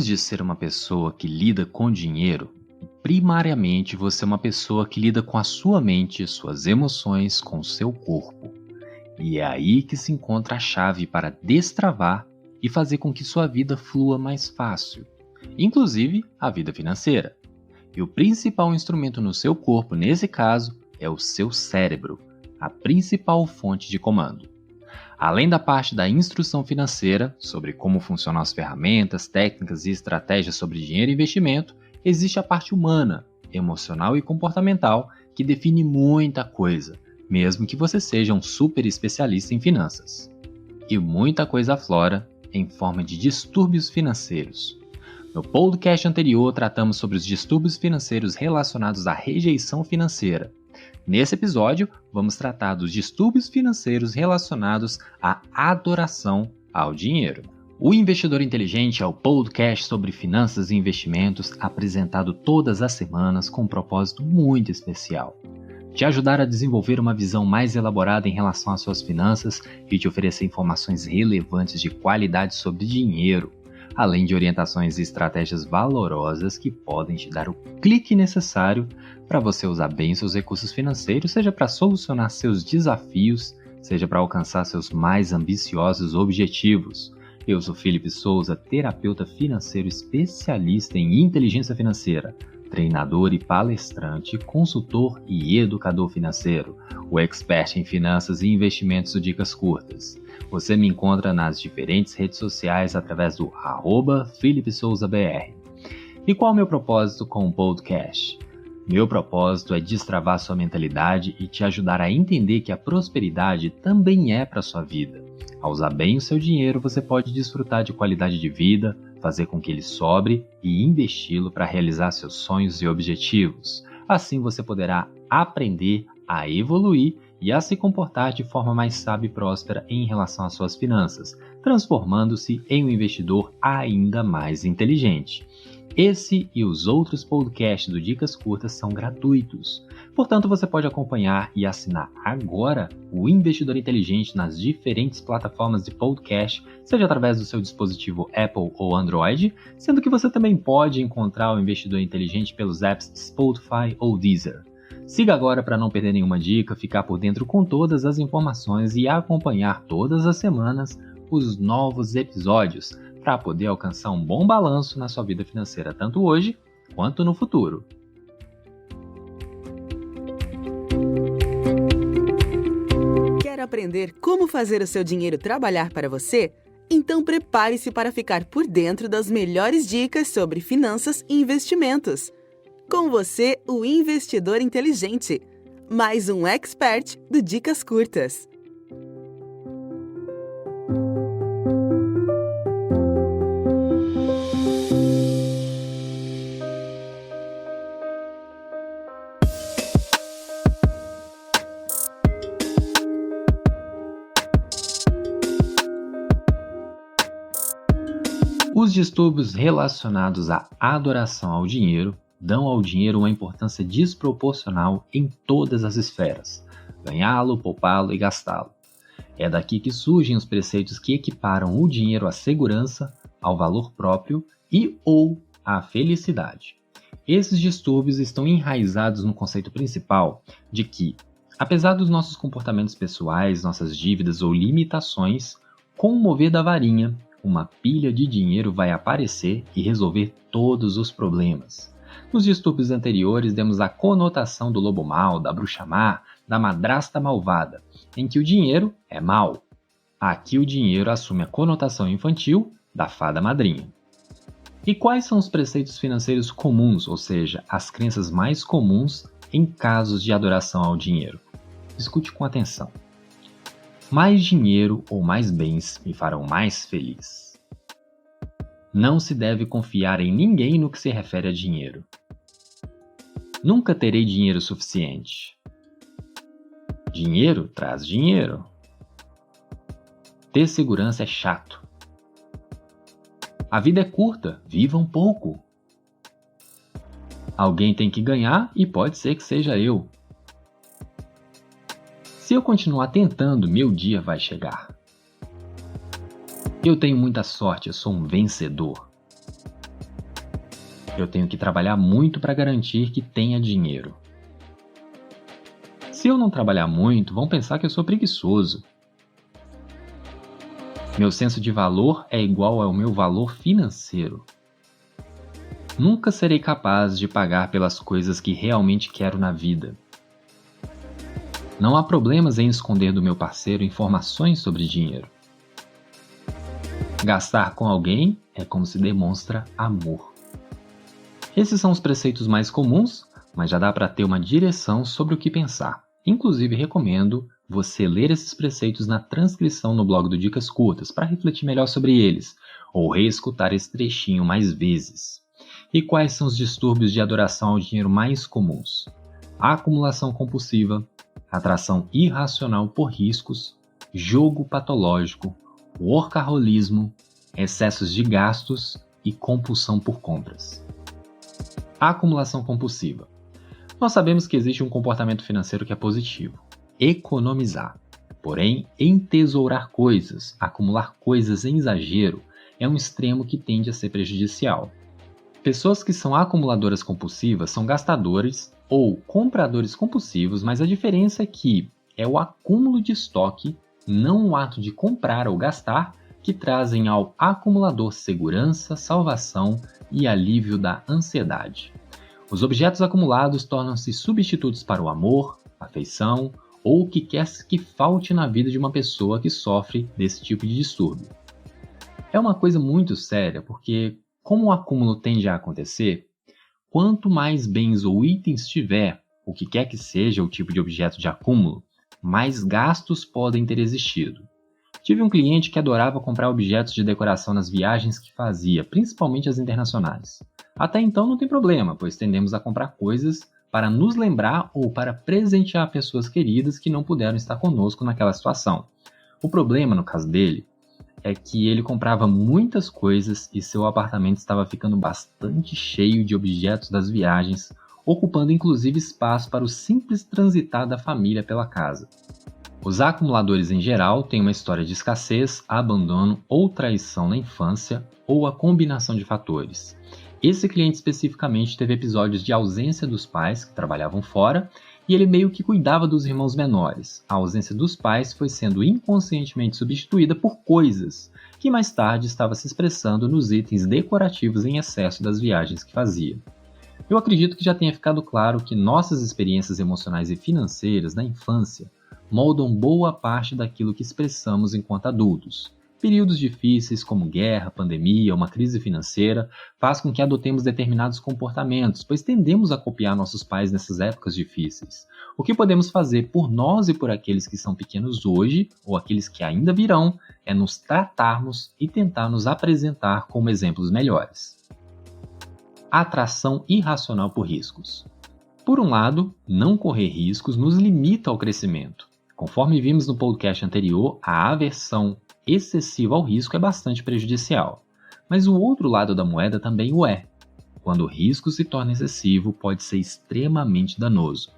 Antes de ser uma pessoa que lida com dinheiro, primariamente você é uma pessoa que lida com a sua mente, suas emoções, com o seu corpo. E é aí que se encontra a chave para destravar e fazer com que sua vida flua mais fácil, inclusive a vida financeira. E o principal instrumento no seu corpo, nesse caso, é o seu cérebro, a principal fonte de comando. Além da parte da instrução financeira, sobre como funcionam as ferramentas, técnicas e estratégias sobre dinheiro e investimento, existe a parte humana, emocional e comportamental, que define muita coisa, mesmo que você seja um super especialista em finanças. E muita coisa aflora em forma de distúrbios financeiros. No podcast anterior, tratamos sobre os distúrbios financeiros relacionados à rejeição financeira. Nesse episódio, vamos tratar dos distúrbios financeiros relacionados à adoração ao dinheiro. O Investidor Inteligente é o podcast sobre finanças e investimentos apresentado todas as semanas com um propósito muito especial: te ajudar a desenvolver uma visão mais elaborada em relação às suas finanças e te oferecer informações relevantes de qualidade sobre dinheiro, além de orientações e estratégias valorosas que podem te dar o clique necessário para você usar bem seus recursos financeiros, seja para solucionar seus desafios, seja para alcançar seus mais ambiciosos objetivos. Eu sou Felipe Souza, terapeuta financeiro especialista em inteligência financeira, treinador e palestrante, consultor e educador financeiro, o expert em finanças e investimentos do Dicas Curtas. Você me encontra nas diferentes redes sociais através do @FelipeSouzaBR. E qual é o meu propósito com o podcast? Meu propósito é destravar sua mentalidade e te ajudar a entender que a prosperidade também é para sua vida. Ao usar bem o seu dinheiro, você pode desfrutar de qualidade de vida, fazer com que ele sobre e investi-lo para realizar seus sonhos e objetivos. Assim você poderá aprender a evoluir e a se comportar de forma mais sábia e próspera em relação às suas finanças, transformando-se em um investidor ainda mais inteligente. Esse e os outros podcasts do Dicas Curtas são gratuitos. Portanto, você pode acompanhar e assinar agora o Investidor Inteligente nas diferentes plataformas de podcast, seja através do seu dispositivo Apple ou Android, sendo que você também pode encontrar o Investidor Inteligente pelos apps Spotify ou Deezer. Siga agora para não perder nenhuma dica, ficar por dentro com todas as informações e acompanhar todas as semanas os novos episódios, para poder alcançar um bom balanço na sua vida financeira, tanto hoje quanto no futuro. Quer aprender como fazer o seu dinheiro trabalhar para você? Então prepare-se para ficar por dentro das melhores dicas sobre finanças e investimentos. Com você, o Investidor Inteligente, mais um expert do Dicas Curtas. Os distúrbios relacionados à adoração ao dinheiro dão ao dinheiro uma importância desproporcional em todas as esferas: ganhá-lo, poupá-lo e gastá-lo. É daqui que surgem os preceitos que equiparam o dinheiro à segurança, ao valor próprio e ou à felicidade. Esses distúrbios estão enraizados no conceito principal de que, apesar dos nossos comportamentos pessoais, nossas dívidas ou limitações, com o mover da varinha, uma pilha de dinheiro vai aparecer e resolver todos os problemas. Nos distúrbios anteriores, demos a conotação do lobo mau, da bruxa má, da madrasta malvada, em que o dinheiro é mau. Aqui o dinheiro assume a conotação infantil da fada madrinha. E quais são os preceitos financeiros comuns, ou seja, as crenças mais comuns em casos de adoração ao dinheiro? Escute com atenção. Mais dinheiro ou mais bens me farão mais feliz. Não se deve confiar em ninguém no que se refere a dinheiro. Nunca terei dinheiro suficiente. Dinheiro traz dinheiro. Ter segurança é chato. A vida é curta, viva um pouco. Alguém tem que ganhar e pode ser que seja eu. Se eu continuar tentando, meu dia vai chegar. Eu tenho muita sorte, eu sou um vencedor. Eu tenho que trabalhar muito para garantir que tenha dinheiro. Se eu não trabalhar muito, vão pensar que eu sou preguiçoso. Meu senso de valor é igual ao meu valor financeiro. Nunca serei capaz de pagar pelas coisas que realmente quero na vida. Não há problemas em esconder do meu parceiro informações sobre dinheiro. Gastar com alguém é como se demonstra amor. Esses são os preceitos mais comuns, mas já dá para ter uma direção sobre o que pensar. Inclusive, recomendo você ler esses preceitos na transcrição no blog do Dicas Curtas para refletir melhor sobre eles, ou reescutar esse trechinho mais vezes. E quais são os distúrbios de adoração ao dinheiro mais comuns? A acumulação compulsiva, atração irracional por riscos, jogo patológico, workaholismo, excessos de gastos e compulsão por compras. A acumulação compulsiva. Nós sabemos que existe um comportamento financeiro que é positivo: economizar. Porém, entesourar coisas, acumular coisas em exagero, é um extremo que tende a ser prejudicial. Pessoas que são acumuladoras compulsivas são gastadores ou compradores compulsivos, mas a diferença é que é o acúmulo de estoque, não o ato de comprar ou gastar, que trazem ao acumulador segurança, salvação e alívio da ansiedade. Os objetos acumulados tornam-se substitutos para o amor, afeição ou o que quer que falte na vida de uma pessoa que sofre desse tipo de distúrbio. É uma coisa muito séria porque, como o acúmulo tende a acontecer, quanto mais bens ou itens tiver, o que quer que seja o tipo de objeto de acúmulo, mais gastos podem ter existido. Tive um cliente que adorava comprar objetos de decoração nas viagens que fazia, principalmente as internacionais. Até então não tem problema, pois tendemos a comprar coisas para nos lembrar ou para presentear pessoas queridas que não puderam estar conosco naquela situação. O problema, no caso dele, é que ele comprava muitas coisas e seu apartamento estava ficando bastante cheio de objetos das viagens, ocupando inclusive espaço para o simples transitar da família pela casa. Os acumuladores em geral têm uma história de escassez, abandono ou traição na infância, ou a combinação de fatores. Esse cliente especificamente teve episódios de ausência dos pais, que trabalhavam fora, e ele meio que cuidava dos irmãos menores. A ausência dos pais foi sendo inconscientemente substituída por coisas, que mais tarde estava se expressando nos itens decorativos em excesso das viagens que fazia. Eu acredito que já tenha ficado claro que nossas experiências emocionais e financeiras na infância moldam boa parte daquilo que expressamos enquanto adultos. Períodos difíceis como guerra, pandemia, uma crise financeira, faz com que adotemos determinados comportamentos, pois tendemos a copiar nossos pais nessas épocas difíceis. O que podemos fazer por nós e por aqueles que são pequenos hoje, ou aqueles que ainda virão, é nos tratarmos e tentar nos apresentar como exemplos melhores. Atração irracional por riscos. Por um lado, não correr riscos nos limita ao crescimento. Conforme vimos no podcast anterior, a aversão excessiva ao risco é bastante prejudicial. Mas o outro lado da moeda também o é. Quando o risco se torna excessivo, pode ser extremamente danoso.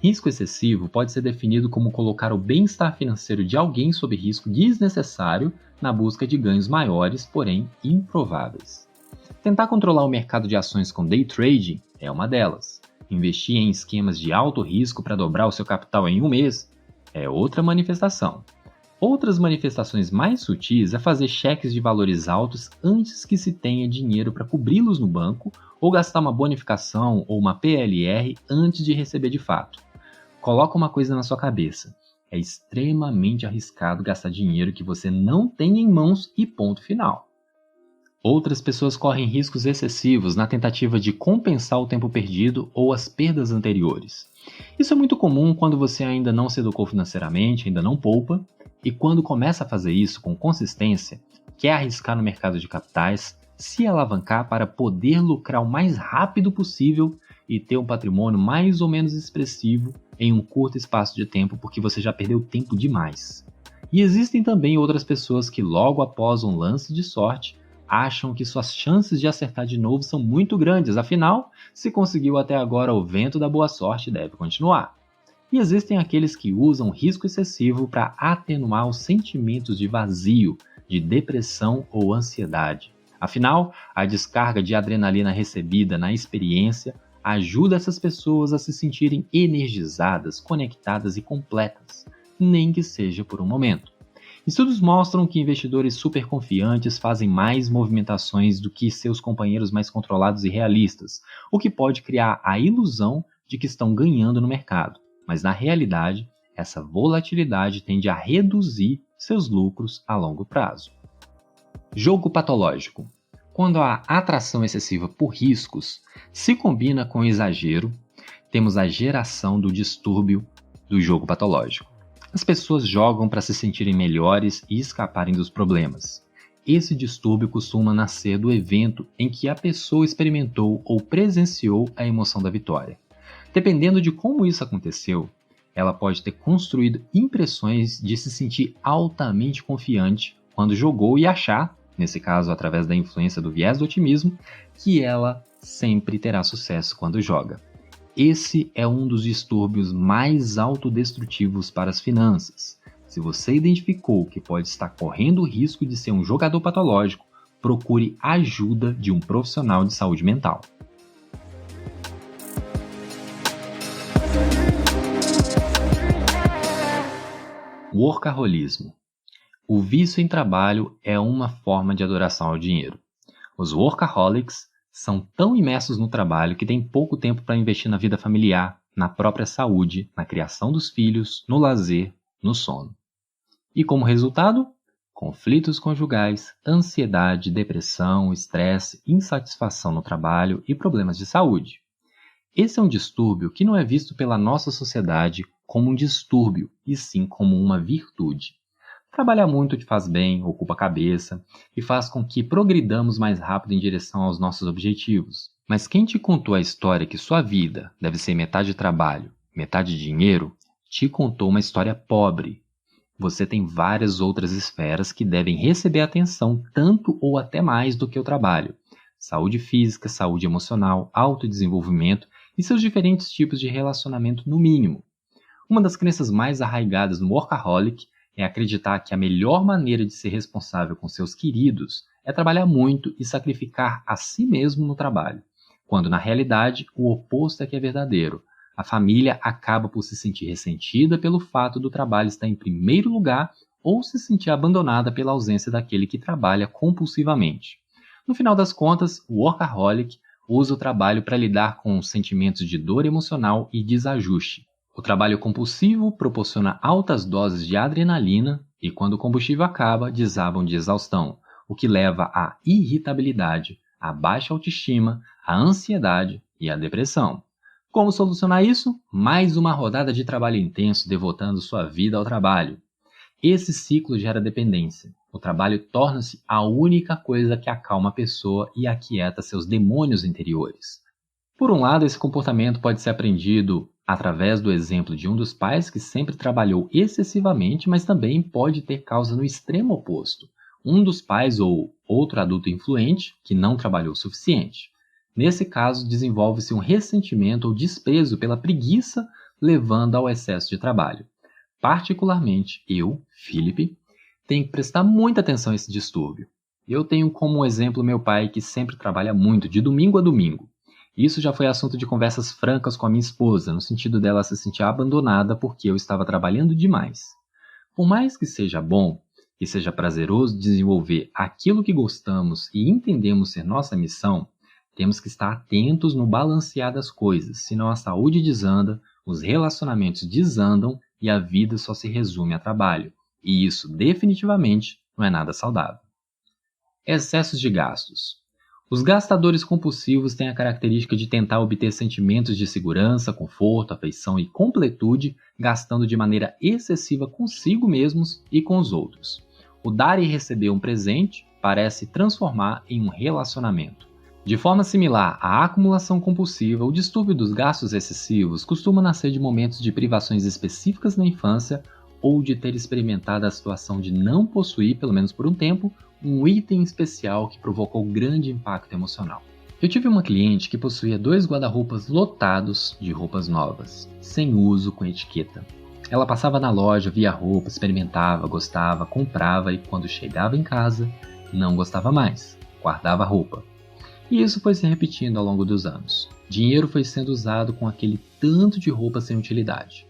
Risco excessivo pode ser definido como colocar o bem-estar financeiro de alguém sob risco desnecessário na busca de ganhos maiores, porém improváveis. Tentar controlar o mercado de ações com day trading é uma delas. Investir em esquemas de alto risco para dobrar o seu capital em um mês é outra manifestação. Outras manifestações mais sutis é fazer cheques de valores altos antes que se tenha dinheiro para cobri-los no banco ou gastar uma bonificação ou uma PLR antes de receber de fato. Coloca uma coisa na sua cabeça: é extremamente arriscado gastar dinheiro que você não tem em mãos e ponto final. Outras pessoas correm riscos excessivos na tentativa de compensar o tempo perdido ou as perdas anteriores. Isso é muito comum quando você ainda não se educou financeiramente, ainda não poupa, e quando começa a fazer isso com consistência, quer arriscar no mercado de capitais, se alavancar para poder lucrar o mais rápido possível e ter um patrimônio mais ou menos expressivo em um curto espaço de tempo, porque você já perdeu tempo demais. E existem também outras pessoas que logo após um lance de sorte, acham que suas chances de acertar de novo são muito grandes, afinal, se conseguiu até agora o vento da boa sorte, deve continuar. E existem aqueles que usam risco excessivo para atenuar os sentimentos de vazio, de depressão ou ansiedade. Afinal, a descarga de adrenalina recebida na experiência ajuda essas pessoas a se sentirem energizadas, conectadas e completas, nem que seja por um momento. Estudos mostram que investidores super confiantes fazem mais movimentações do que seus companheiros mais controlados e realistas, o que pode criar a ilusão de que estão ganhando no mercado. Mas na realidade, essa volatilidade tende a reduzir seus lucros a longo prazo. Jogo patológico. Quando a atração excessiva por riscos se combina com o exagero, temos a geração do distúrbio do jogo patológico. As pessoas jogam para se sentirem melhores e escaparem dos problemas. Esse distúrbio costuma nascer do evento em que a pessoa experimentou ou presenciou a emoção da vitória. Dependendo de como isso aconteceu, ela pode ter construído impressões de se sentir altamente confiante quando jogou e achar, nesse caso através da influência do viés do otimismo, que ela sempre terá sucesso quando joga. Esse é um dos distúrbios mais autodestrutivos para as finanças. Se você identificou que pode estar correndo o risco de ser um jogador patológico, procure ajuda de um profissional de saúde mental. Workaholismo. O vício em trabalho é uma forma de adoração ao dinheiro. Os workaholics são tão imersos no trabalho que têm pouco tempo para investir na vida familiar, na própria saúde, na criação dos filhos, no lazer, no sono. E como resultado, conflitos conjugais, ansiedade, depressão, estresse, insatisfação no trabalho e problemas de saúde. Esse é um distúrbio que não é visto pela nossa sociedade como um distúrbio, e sim como uma virtude. Trabalhar muito te faz bem, ocupa a cabeça e faz com que progridamos mais rápido em direção aos nossos objetivos. Mas quem te contou a história que sua vida deve ser metade trabalho, metade dinheiro, te contou uma história pobre. Você tem várias outras esferas que devem receber atenção tanto ou até mais do que o trabalho. Saúde física, saúde emocional, autodesenvolvimento e seus diferentes tipos de relacionamento no mínimo. Uma das crenças mais arraigadas no workaholic é acreditar que a melhor maneira de ser responsável com seus queridos é trabalhar muito e sacrificar a si mesmo no trabalho, quando na realidade o oposto é que é verdadeiro. A família acaba por se sentir ressentida pelo fato do trabalho estar em primeiro lugar ou se sentir abandonada pela ausência daquele que trabalha compulsivamente. No final das contas, o workaholic usa o trabalho para lidar com sentimentos de dor emocional e desajuste. O trabalho compulsivo proporciona altas doses de adrenalina e, quando o combustível acaba, desabam de exaustão, o que leva à irritabilidade, à baixa autoestima, à ansiedade e à depressão. Como solucionar isso? Mais uma rodada de trabalho intenso devotando sua vida ao trabalho. Esse ciclo gera dependência. O trabalho torna-se a única coisa que acalma a pessoa e aquieta seus demônios interiores. Por um lado, esse comportamento pode ser aprendido através do exemplo de um dos pais que sempre trabalhou excessivamente, mas também pode ter causa no extremo oposto. Um dos pais ou outro adulto influente que não trabalhou o suficiente. Nesse caso, desenvolve-se um ressentimento ou desprezo pela preguiça, levando ao excesso de trabalho. Particularmente, eu, Felipe, tenho que prestar muita atenção a esse distúrbio. Eu tenho como exemplo meu pai que sempre trabalha muito, de domingo a domingo. Isso já foi assunto de conversas francas com a minha esposa, no sentido dela se sentir abandonada porque eu estava trabalhando demais. Por mais que seja bom e seja prazeroso desenvolver aquilo que gostamos e entendemos ser nossa missão, temos que estar atentos no balancear das coisas, senão a saúde desanda, os relacionamentos desandam e a vida só se resume a trabalho. E isso definitivamente não é nada saudável. Excessos de gastos. Os gastadores compulsivos têm a característica de tentar obter sentimentos de segurança, conforto, afeição e completude, gastando de maneira excessiva consigo mesmos e com os outros. O dar e receber um presente parece transformar em um relacionamento. De forma similar à acumulação compulsiva, o distúrbio dos gastos excessivos costuma nascer de momentos de privações específicas na infância ou de ter experimentado a situação de não possuir, pelo menos por um tempo, um item especial que provocou grande impacto emocional. Eu tive uma cliente que possuía 2 guarda-roupas lotados de roupas novas, sem uso, com etiqueta. Ela passava na loja, via roupa, experimentava, gostava, comprava e quando chegava em casa, não gostava mais. guardava roupa. E isso foi se repetindo ao longo dos anos. Dinheiro foi sendo usado com aquele tanto de roupa sem utilidade.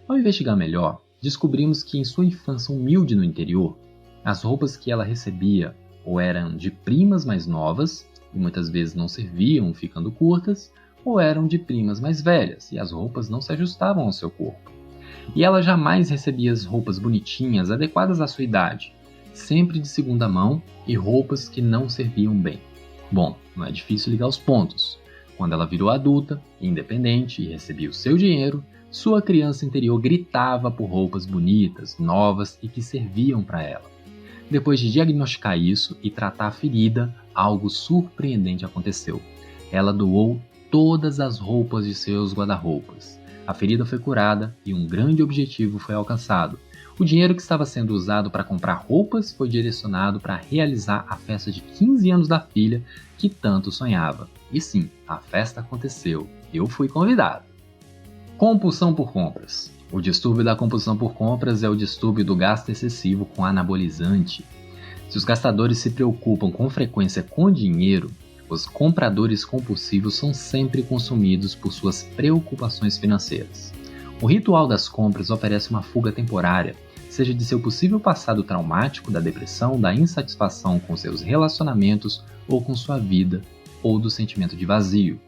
Ao investigar melhor, descobrimos que em sua infância humilde no interior, as roupas que ela recebia ou eram de primas mais novas, e muitas vezes não serviam, ficando curtas, ou eram de primas mais velhas, e as roupas não se ajustavam ao seu corpo. E ela jamais recebia as roupas bonitinhas, adequadas à sua idade, sempre de segunda mão e roupas que não serviam bem. Bom, não é difícil ligar os pontos. Quando ela virou adulta, independente e recebia o seu dinheiro, sua criança interior gritava por roupas bonitas, novas e que serviam para ela. Depois de diagnosticar isso e tratar a ferida, algo surpreendente aconteceu. Ela doou todas as roupas de seus guarda-roupas. A ferida foi curada e um grande objetivo foi alcançado. O dinheiro que estava sendo usado para comprar roupas foi direcionado para realizar a festa de 15 anos da filha que tanto sonhava. E sim, a festa aconteceu. Eu fui convidado. Compulsão por compras. O distúrbio da compulsão por compras é o distúrbio do gasto excessivo com anabolizante. Se os gastadores se preocupam com frequência com dinheiro, os compradores compulsivos são sempre consumidos por suas preocupações financeiras. O ritual das compras oferece uma fuga temporária, seja de seu possível passado traumático, da depressão, da insatisfação com seus relacionamentos ou com sua vida, ou do sentimento de vazio.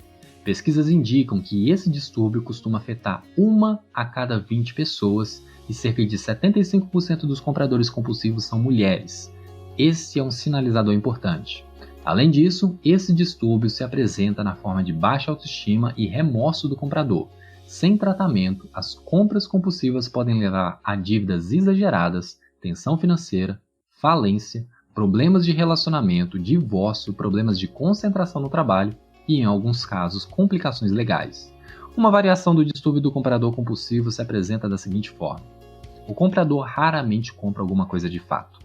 Pesquisas indicam que esse distúrbio costuma afetar 1 a cada 20 pessoas e cerca de 75% dos compradores compulsivos são mulheres. Esse é um sinalizador importante. Além disso, esse distúrbio se apresenta na forma de baixa autoestima e remorso do comprador. Sem tratamento, as compras compulsivas podem levar a dívidas exageradas, tensão financeira, falência, problemas de relacionamento, divórcio, problemas de concentração no trabalho e, em alguns casos, complicações legais. Uma variação do distúrbio do comprador compulsivo se apresenta da seguinte forma. O comprador raramente compra alguma coisa de fato.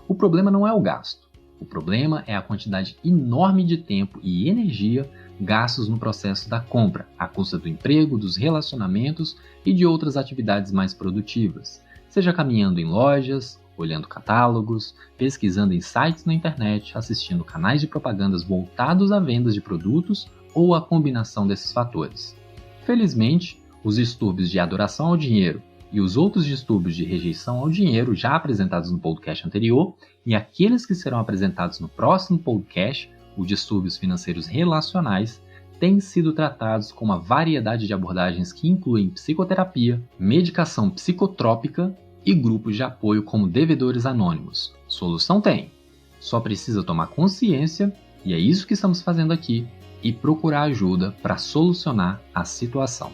O problema não é o gasto. O problema é a quantidade enorme de tempo e energia gastos no processo da compra, à custa do emprego, dos relacionamentos e de outras atividades mais produtivas, seja caminhando em lojas, olhando catálogos, pesquisando em sites na internet, assistindo canais de propagandas voltados a vendas de produtos ou a combinação desses fatores. Felizmente, os distúrbios de adoração ao dinheiro e os outros distúrbios de rejeição ao dinheiro já apresentados no podcast anterior e aqueles que serão apresentados no próximo podcast, os distúrbios financeiros relacionais, têm sido tratados com uma variedade de abordagens que incluem psicoterapia, medicação psicotrópica e grupos de apoio como devedores anônimos. Solução tem. Só precisa tomar consciência, e é isso que estamos fazendo aqui, e procurar ajuda para solucionar a situação.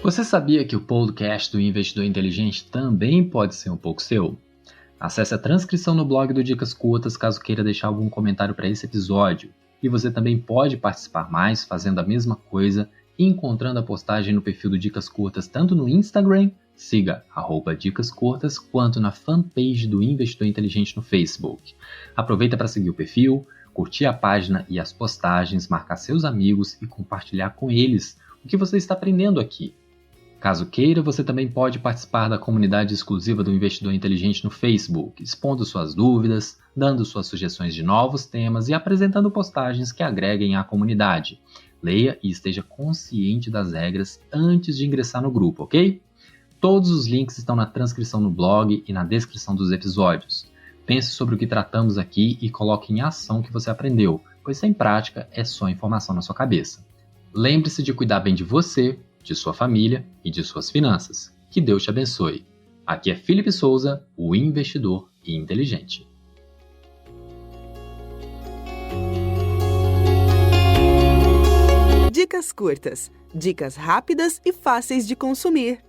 Você sabia que o podcast do Investidor Inteligente também pode ser um pouco seu? Acesse a transcrição no blog do Dicas Curtas caso queira deixar algum comentário para esse episódio. E você também pode participar mais fazendo a mesma coisa e encontrando a postagem no perfil do Dicas Curtas tanto no Instagram, siga @Dicas Curtas, quanto na fanpage do Investidor Inteligente no Facebook. Aproveita para seguir o perfil, curtir a página e as postagens, marcar seus amigos e compartilhar com eles o que você está aprendendo aqui. Caso queira, você também pode participar da comunidade exclusiva do Investidor Inteligente no Facebook, expondo suas dúvidas, dando suas sugestões de novos temas e apresentando postagens que agreguem à comunidade. Leia e esteja consciente das regras antes de ingressar no grupo, ok? Todos os links estão na transcrição no blog e na descrição dos episódios. Pense sobre o que tratamos aqui e coloque em ação o que você aprendeu, pois sem prática é só informação na sua cabeça. Lembre-se de cuidar bem de você, de sua família e de suas finanças. Que Deus te abençoe. Aqui é Felipe Souza, o investidor inteligente. Dicas curtas. Dicas rápidas e fáceis de consumir.